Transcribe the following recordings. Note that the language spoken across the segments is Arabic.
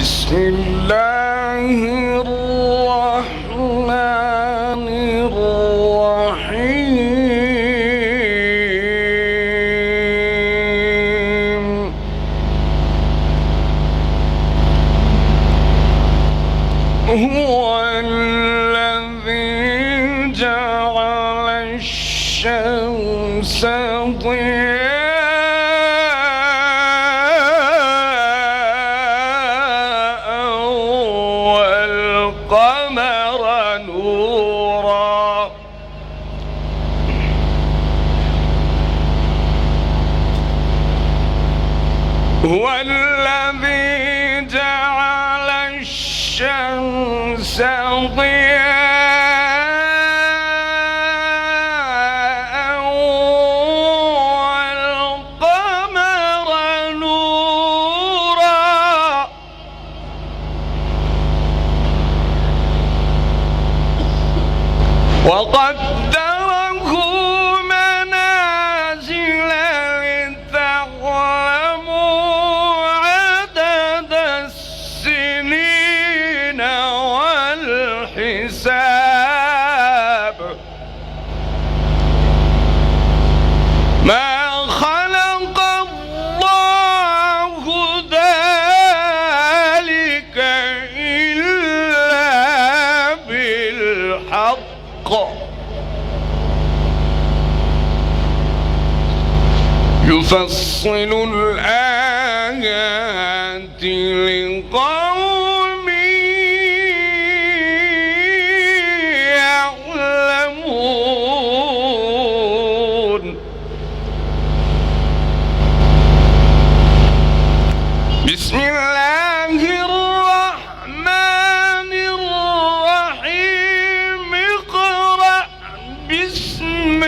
بسم الله الرحمن الرحيم. هو الذي جعل الشمس ضياء والقمر نورا. هو الذي جعل الشمس ضياء والقمر نورا. وقدره منازل لتعلموا عدد السنين والحساب. ما خلق الله ذلك إلا بالحق. يفصل الآيات لقوم يعلمون. بسم الله الرحمن الرحيم. اقرأ باسم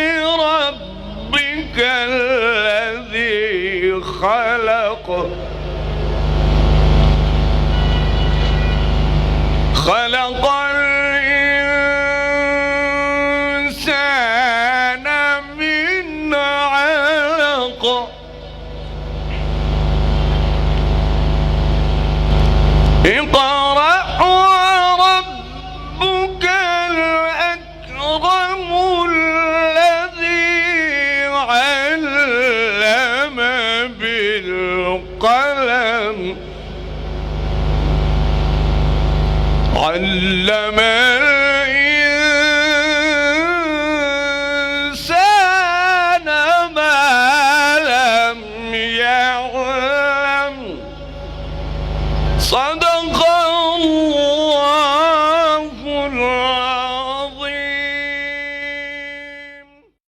ربك الذي خلق. خلق الإنسان من علق. اقرأ وربك الأكرم الذي علم بالقلم. علم الإنسان ما لم يعلم. صدق